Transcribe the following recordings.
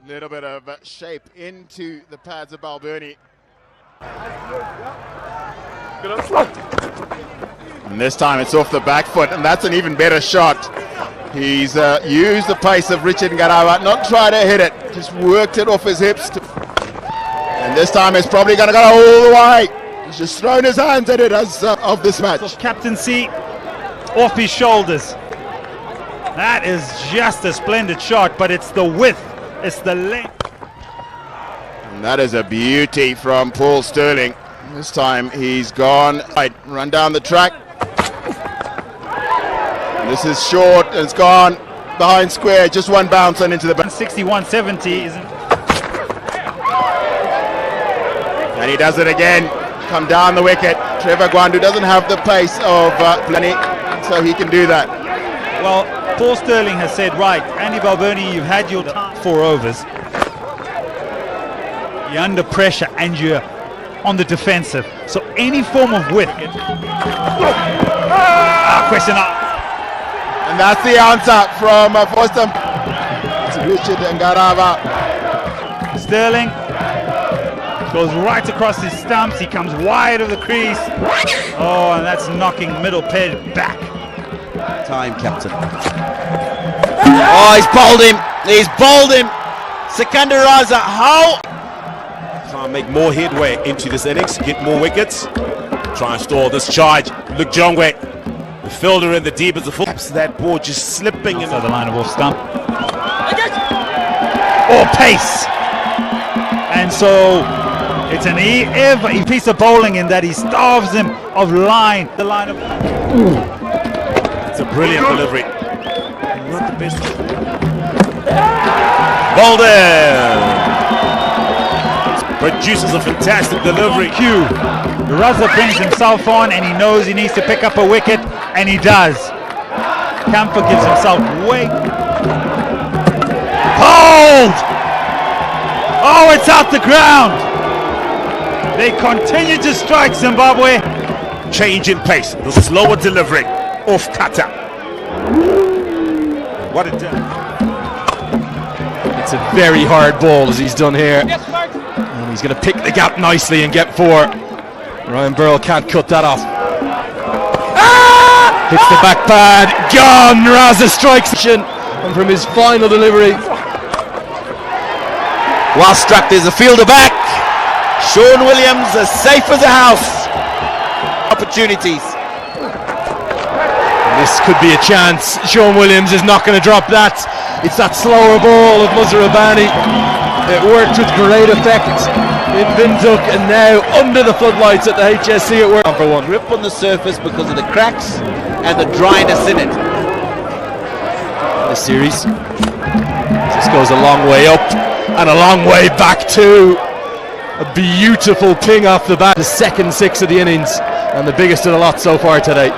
Little bit of shape into the pads of Balboni. And this time it's off the back foot, and that's an even better shot. He's used the pace of Richard Ngarava, not try to hit it, just worked it off his hips. And this time it's probably going to go all the way. He's just thrown his hands at it as of this match. Captaincy off his shoulders. That is just a splendid shot, but it's the width, it's the length. And that is a beauty from Paul Sterling. This time he's gone, right, run down the track. This is short, and it's gone behind square, just one bounce and into the back. 61-70 isn't. And he does it again, come down the wicket. Trevor Gwandu doesn't have the pace of Plani, so he can do that. Well, Paul Sterling has said, right, Andy Balboni, you've had your time, 4 overs. You're under pressure and you're on the defensive. So any form of width. Question up. And that's the answer from Boston. Richard Ngarava. Sterling goes right across his stumps. He comes wide of the crease. Oh, and that's knocking middle pad back. Time, captain. Oh, he's bowled him. He's bowled him. Sikandar Raza, how? Try and make more headway into this innings, get more wickets. Try and stall this charge. Look, Jongwe, the fielder in the deep as the full. That ball just slipping into the line of off stump. Or pace. And so it's an every piece of bowling in that he starves him of line. The line of. It's a brilliant delivery. Not the best. Bolden produces a fantastic delivery. Cue. Raza brings himself on, and he knows he needs to pick up a wicket, and he does. Camphor gives himself weight. Hold! Oh, it's out the ground. They continue to strike Zimbabwe. Change in pace. The slower delivery off cutter. What it did. It's a very hard ball as he's done here. And he's going to pick the gap nicely and get 4. Ryan Burrell can't cut that off. Hits the back pad. Gone. Raza strikes. And from his final delivery. Well struck, there's a fielder back. Sean Williams as safe as a house. Opportunities. This could be a chance. Sean Williams is not going to drop that. It's that slower ball of Muzarabani. It worked with great effect in Windhoek, and now under the floodlights at the HSC it worked. Number 1 grip on the surface because of the cracks and the dryness in it. This series. This goes a long way up and a long way back too. A beautiful ping off the bat. The second 6 of the innings and the biggest of the lot so far today.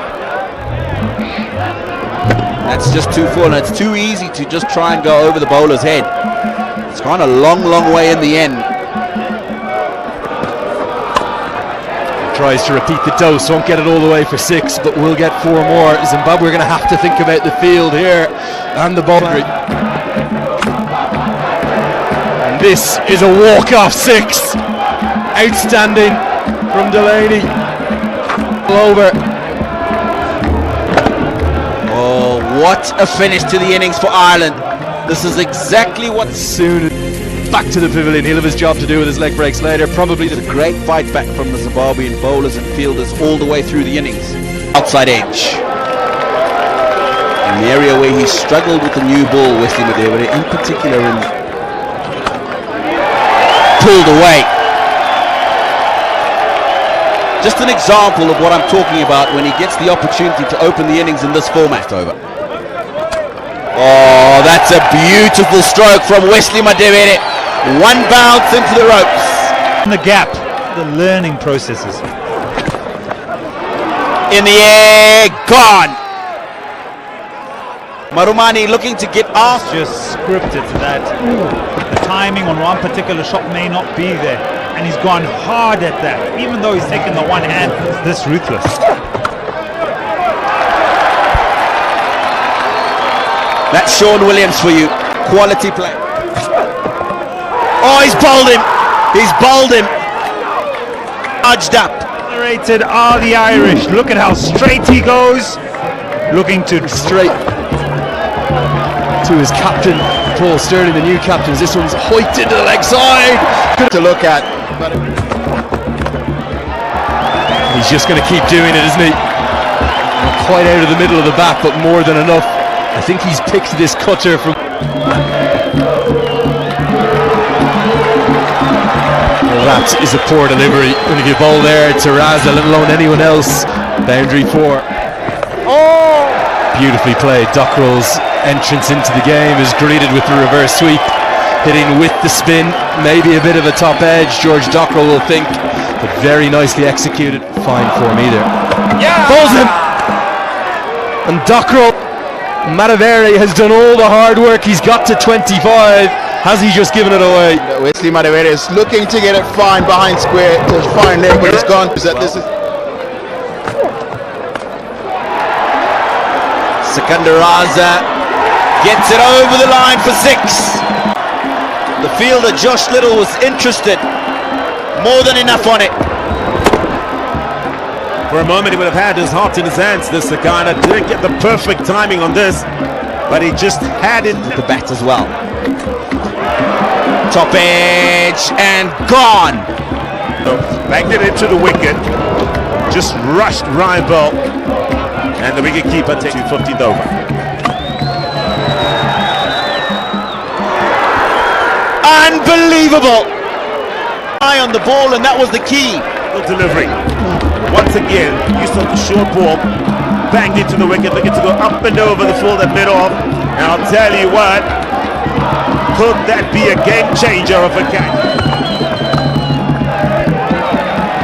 That's just too full, and it's too easy to just try and go over the bowler's head. It's gone a long, long way in the end. He tries to repeat the dose, won't get it all the way for 6, but will get 4 more. Zimbabwe are going to have to think about the field here and the boundary. And this is a walk-off 6. Outstanding from Delaney. Over. Oh, what a finish to the innings for Ireland. This is exactly what... Soon back to the pavilion. He'll have his job to do with his leg breaks later. Probably a great fight back from the Zimbabwean bowlers and fielders all the way through the innings. Outside edge. In the area where he struggled with the new ball, Wesley Madewere in particular, and pulled away. Just an example of what I'm talking about when he gets the opportunity to open the innings in this format. Over. Oh, that's a beautiful stroke from Wesley Madewere. 1 bounce into the ropes. In the gap, the learning processes. In the air, gone. Marumani looking to get off. Just scripted that. The timing on one particular shot may not be there. And he's gone hard at that, even though he's taken the one hand. This ruthless. That's Sean Williams for you. Quality play. Oh, he's bowled him. He's bowled him. Charged up. Accelerated are the Irish. Look at how straight he goes. Looking to Straight to his captain, Paul Sterling, the new captain. This one's hoiked into the leg side. To look at. But He's just going to keep doing it, isn't he? Not quite out of the middle of the bat, but more than enough. I think he's picked this cutter from. Well, that is a poor delivery. When you bowl there to Raza, let alone anyone else. Boundary 4. Oh! Beautifully played. Dockrell's entrance into the game is greeted with the reverse sweep, hitting with the spin, maybe a bit of a top edge. George Dockrell will think, but very nicely executed. Fine form either. Yeah! Pulls him! And Dockrell, Mataveri has done all the hard work. He's got to 25. Has he just given it away? Wesley Mataveri is looking to get it fine behind square to fine leg, but it's gone. This is Sikandar Raza gets it over the line for 6. The fielder Josh Little was interested. More than enough on it. For a moment he would have had his heart in his hands. This Sakana didn't get the perfect timing on this, but he just had it. The bat as well. Top edge and gone. Banked it into the wicket. Just rushed Ryan Bell. And the wicket keeper takes 15th over. Unbelievable. Eye on the ball, and that was the key. Delivery. Once again, you saw the short ball banged into the wicket, looking to go up and over the full that mid off. And I'll tell you what, could that be a game changer of a game?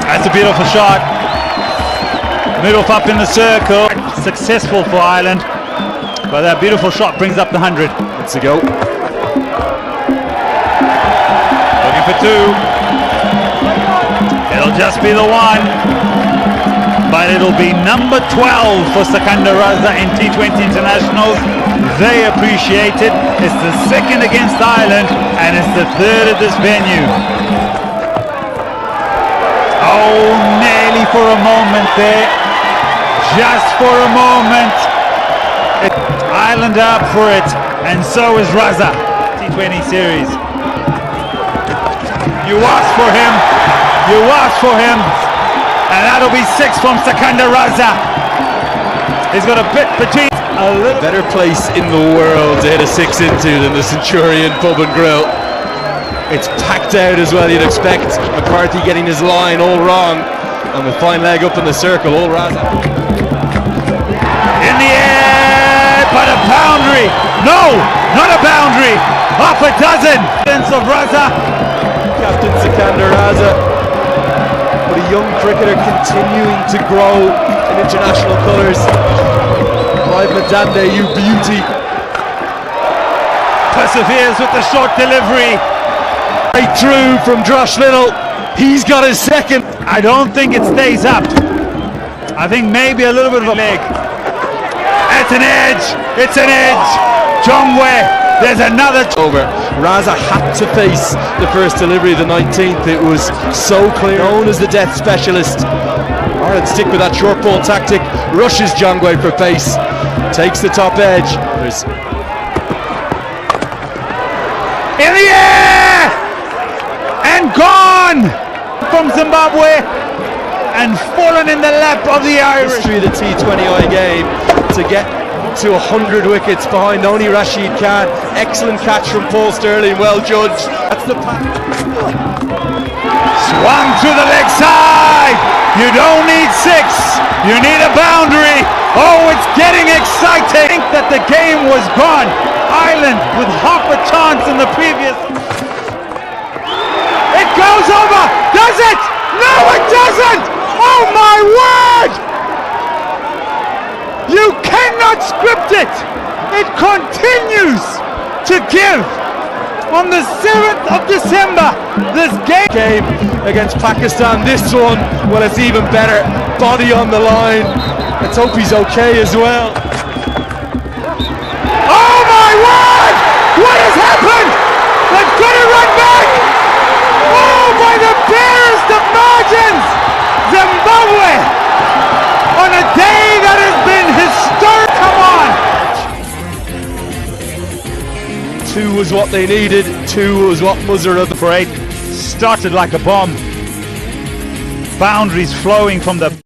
That's a beautiful shot. Middle up in the circle. Successful for Ireland. But that beautiful shot brings up the 100. Let's go. Looking for 2. It'll just be the 1. But it'll be number 12 for Sikandar Raza in T20 internationals. They appreciate it. It's the 2nd against Ireland, and it's the 3rd at this venue. Oh, nearly for a moment there. Just for a moment. Ireland are up for it, and so is Raza. T20 series. You asked for him. You asked for him. And that'll be 6 from Sikandar Raza. He's got a bit between. A little Better place in the world to hit a 6 into than the Centurion Pub and Grill. It's packed out as well, you'd expect. McCarthy getting his line all wrong. And with fine leg up in the circle, all Raza. in the air, but a boundary. No, not a boundary. Half a dozen. Of Raza. Captain Sikandar Raza. But a young cricketer continuing to grow in international colours. Clive Madande, you beauty. Perseveres with the short delivery. Right through from Josh Little. He's got his 2nd. I don't think it stays up. I think maybe a little bit of a leg. It's an edge. It's an edge. Jongwe. There's another Over. Raza had to face the first delivery of the 19th. It was so clear. Known as the death specialist. Ireland stick with that short ball tactic. Rushes Jongwe for pace. Takes the top edge. There's in the air and gone from Zimbabwe and fallen in the lap of the Irish. history of the T20I game to get to 100 wickets behind only Rashid Khan. Excellent catch from Paul Sterling, well judged. That's the pass. Swung to the leg side. You don't need 6. You need a boundary. Oh, it's getting exciting. I think that the game was gone. Ireland with half a chance in the previous. It goes over. Does it? No, it doesn't. Oh my word! You cannot script it. It continues to give. On the 7th of December, this Game against Pakistan. This one, well, it's even better. Body on the line. Let's hope he's okay as well. Oh my was what they needed. 2 was what Muzarar. The parade started like a bomb. Boundaries flowing from the